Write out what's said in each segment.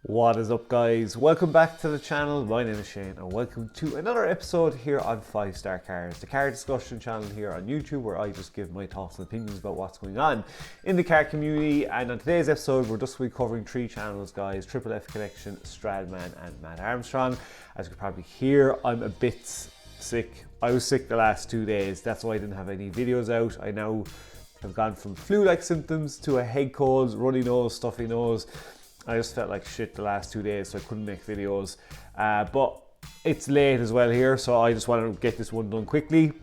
What is up, guys? Welcome back to the channel. My name is Shane and welcome to another episode here on 5-Star Cars, the car discussion channel here on YouTube, where I just give my thoughts and opinions about what's going on in the car community. And on today's episode, we're just covering three channels, guys: Triple F Collection, Stradman and Matt Armstrong. As you can probably hear, I'm a bit sick. I was sick the last 2 days. That's why I didn't have any videos out. I now have gone from flu-like symptoms to a head cold, runny nose, stuffy nose. I just felt like shit the last 2 days, so I couldn't make videos. But it's late as well here, so I just want to get this one done quickly.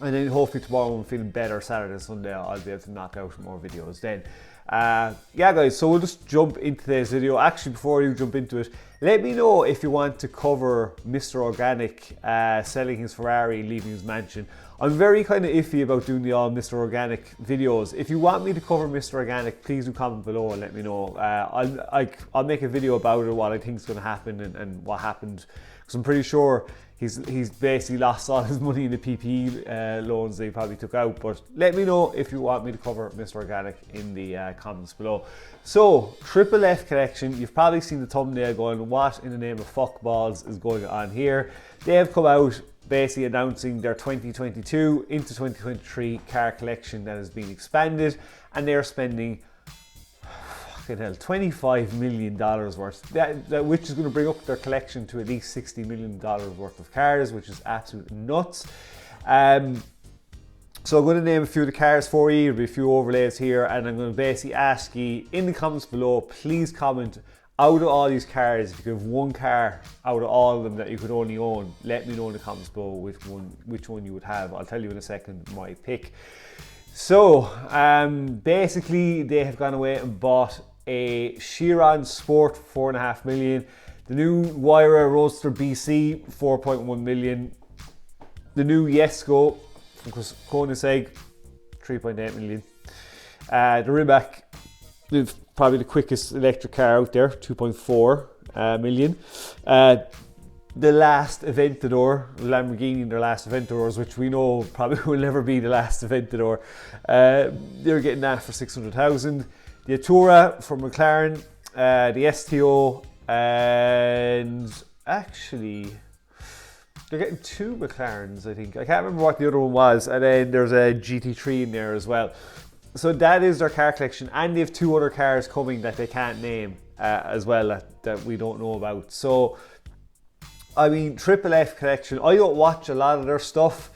And then hopefully tomorrow, when I'm feeling better, Saturday, Sunday, I'll be able to knock out more videos then. Yeah, guys, so we'll just jump into today's video. Actually, before you jump into it, let me know if you want to cover Mr. Organic selling his Ferrari, leaving his mansion. I'm very kind of iffy about doing the all Mr. Organic videos. If you want me to cover Mr. Organic, please do comment below and let me know. I'll make a video about it, what I think is going to happen and what happened, because I'm pretty sure he's basically lost all his money in the PPE loans they probably took out. But let me know if you want me to cover Mr. Organic in the comments below. So, Triple F Collection, you've probably seen the thumbnail going, what in the name of fuck balls is going on here? They have come out basically announcing their 2022 into 2023 car collection that has been expanded, and they're spending fucking hell $25 million worth, which is going to bring up their collection to at least $60 million worth of cars, which is absolutely nuts. So I'm going to name a few of the cars for you. There'll be a few overlays here, and I'm going to basically ask you in the comments below, please comment, out of all these cars, if you could have one car out of all of them that you could only own, let me know in the comments below which one you would have. I'll tell you in a second my pick. So basically they have gone away and bought a Chiron Sport for $4.5 million, the new Wyra Roadster BC 4.1 million, the new Jesko from Koenigsegg 3.8 million, the Rimac, probably the quickest electric car out there, 2.4 million. The last Aventador, Lamborghini, their last Aventadors, which we know probably will never be the last Aventador. They're getting that for 600,000. The Atura from McLaren, the STO, and actually they're getting two McLarens, I think. I can't remember what the other one was. And then there's a GT3 in there as well. So that is their car collection, and they have two other cars coming that they can't name as well that we don't know about. So, I mean, Triple F Collection, I don't watch a lot of their stuff.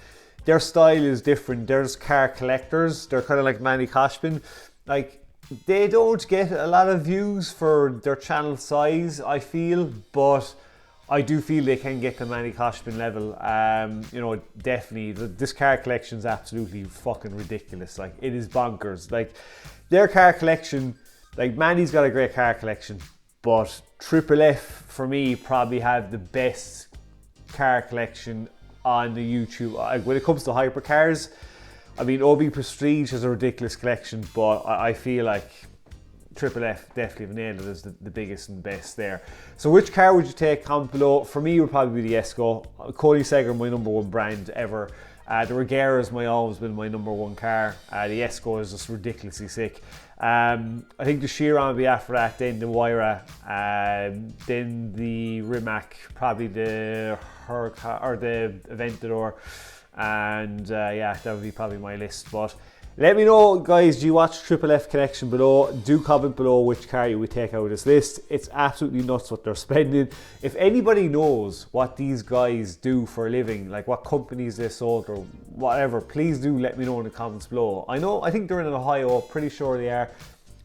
Their style is different. There's car collectors. They're kind of like Manny Koshman. Like, they don't get a lot of views for their channel size, I feel, but I do feel they can get to Manny Koshman level. You know, definitely. This car collection is absolutely fucking ridiculous. Like, it is bonkers. Like, their car collection, like, Manny's got a great car collection, but Triple F, for me, probably have the best car collection on the YouTube. When it comes to hypercars, I mean, OB Prestige has a ridiculous collection, but I feel like Triple F definitely have nailed it as the biggest and best there. So which car would you take? Comment below. For me, it would probably be the Jesko. Koenigsegg are my number one brand ever. The Regera has always been my number one car. The Jesko is just ridiculously sick. I think the Chiron would be after that, then the Wyra, then the Rimac, probably the Hypercar or the Aventador, and yeah, that would be probably my list. But let me know, guys, do you watch Triple F Collection below? Do comment below which car you would take out of this list. It's absolutely nuts what they're spending. If anybody knows what these guys do for a living, like what companies they sold or whatever, please do let me know in the comments below. I think they're in Ohio, pretty sure they are.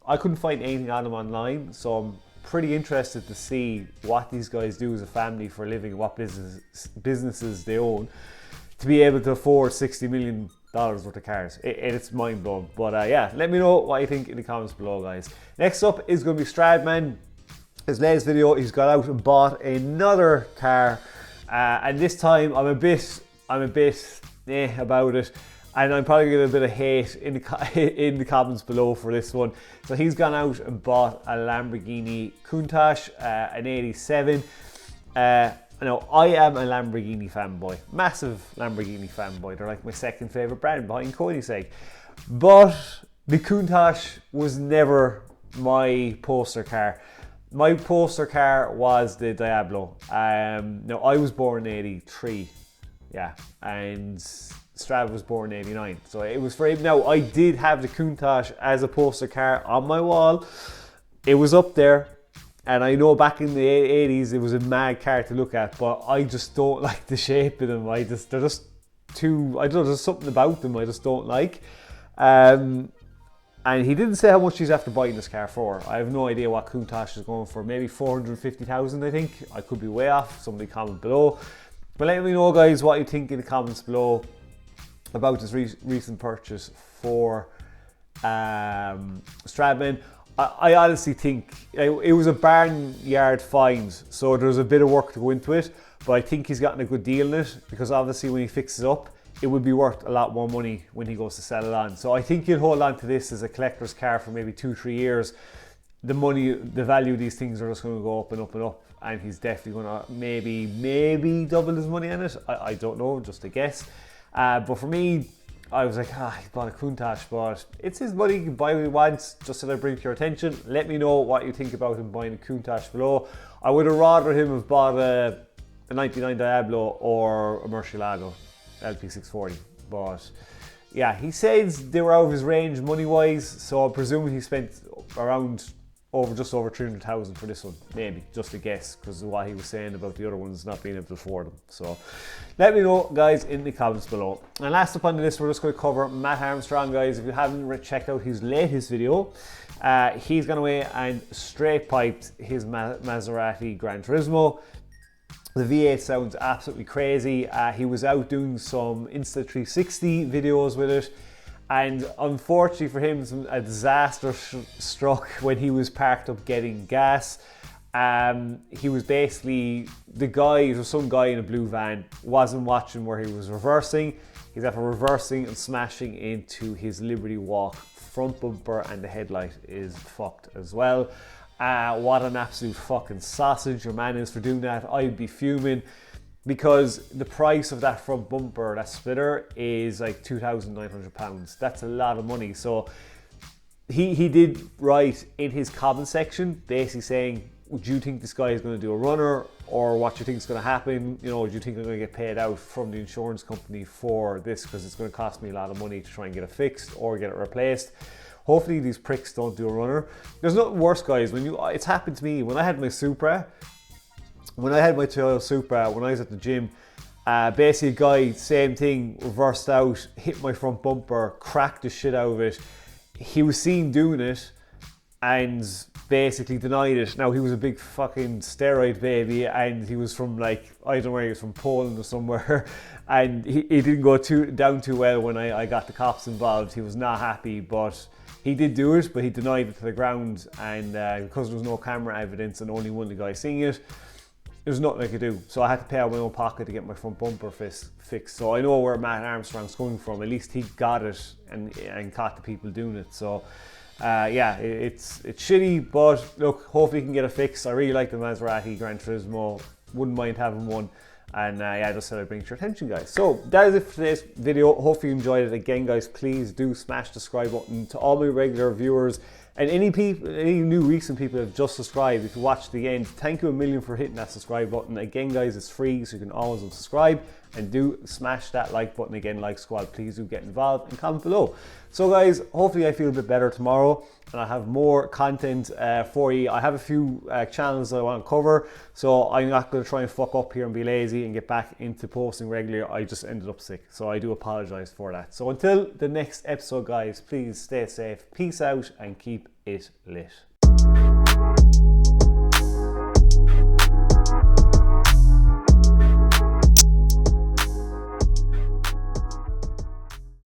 I couldn't find anything on them online, so I'm pretty interested to see what these guys do as a family for a living, what businesses they own, to be able to afford $60 million worth of cars. It's mind blowing. But yeah, let me know what you think in the comments below, guys. Next up is going to be Stradman. His latest video, he's got out and bought another car, and this time I'm a bit about it, and I'm probably getting a bit of hate in the comments below for this one. So he's gone out and bought a Lamborghini Countach, an 87. Now, I am a Lamborghini fanboy, massive Lamborghini fanboy. They're like my second favourite brand behind Koenigsegg. But the Countach was never my poster car. my poster car was the Diablo. Now I was born in 83, yeah, and Strav was born in 89, so it was for him. Now I did have the Countach as a poster car on my wall. It was up there, and I know back in the 80s it was a mad car to look at, but I just don't like the shape of them. They're just too, I don't know, there's something about them I just don't like. And he didn't say how much he's after buying this car for. I have no idea what Countach is going for. Maybe 450,000, I think. I could be way off. Somebody comment below. But let me know, guys, what you think in the comments below about this recent purchase for Stradman. I honestly think it was a barnyard find, so there's a bit of work to go into it, but I think he's gotten a good deal in it, because obviously when he fixes up, it would be worth a lot more money when he goes to sell it on. So I think he'll hold on to this as a collector's car for maybe 2-3 years. The value of these things are just going to go up and up and up, and he's definitely going to maybe double his money on it. I don't know, just a guess. But for me, I was like, he bought a Countach, but it's his money, he can buy what he wants. Just so I bring to your attention, let me know what you think about him buying a Countach below. I would have rather him have bought a 99 Diablo or a Murcielago LP640, but yeah, he says they were out of his range money wise, so I'm presuming he spent around just over 300,000 for this one, maybe, just a guess, because of what he was saying about the other ones not being able to afford them. So let me know, guys, in the comments below. And last up on the list, we're just going to cover Matt Armstrong, guys. If you haven't checked out his latest video, he's gone away and straight piped his Maserati Gran Turismo. The V8 sounds absolutely crazy. He was out doing some Insta360 videos with it, and unfortunately for him, a disaster struck when he was parked up getting gas. He was basically, there was some guy in a blue van, wasn't watching where he was reversing. He's after reversing and smashing into his Liberty Walk front bumper, and the headlight is fucked as well. What an absolute fucking sausage your man is for doing that. I'd be fuming, because the price of that front bumper, that splitter, is like £2,900. That's a lot of money. So he did write in his comment section, basically saying, do you think this guy is going to do a runner, or what do you think is going to happen? You know, do you think I'm going to get paid out from the insurance company for this, because it's going to cost me a lot of money to try and get it fixed or get it replaced? Hopefully these pricks don't do a runner. There's nothing worse, guys, it's happened to me when I had my Supra. When I had my Toyota Supra, when I was at the gym, basically a guy, same thing, reversed out, hit my front bumper, cracked the shit out of it. He was seen doing it and basically denied it. Now, he was a big fucking steroid baby, and he was from, like, I don't know where he was, from Poland or somewhere, and he didn't go down too well when I got the cops involved. He was not happy, but he did do it, but he denied it to the ground, and because there was no camera evidence and only one of the guys seeing it, there's nothing I could do. So I had to pay out of my own pocket to get my front bumper fixed. So I know where Matt Armstrong's coming from. At least he got it and caught the people doing it. So yeah, it's shitty, but look, hopefully he can get it fixed. I really like the Maserati Gran Turismo. Wouldn't mind having one. And yeah, I just thought I'd bring it to your attention, guys. So that is it for today's video. Hopefully you enjoyed it. Again, guys, please do smash the subscribe button. To all my regular viewers and any new recent people that have just subscribed, if you watched the end, thank you a million for hitting that subscribe button. Again, guys, it's free, so you can always unsubscribe, and do smash that like button. Again, like squad, please do get involved and comment below. So guys, hopefully I feel a bit better tomorrow, and I have more content for you. I have a few channels that I want to cover, so I'm not going to try and fuck up here and be lazy and get back into posting regularly. I just ended up sick, so I do apologize for that. So until the next episode, guys, please stay safe, peace out, and keep it lit.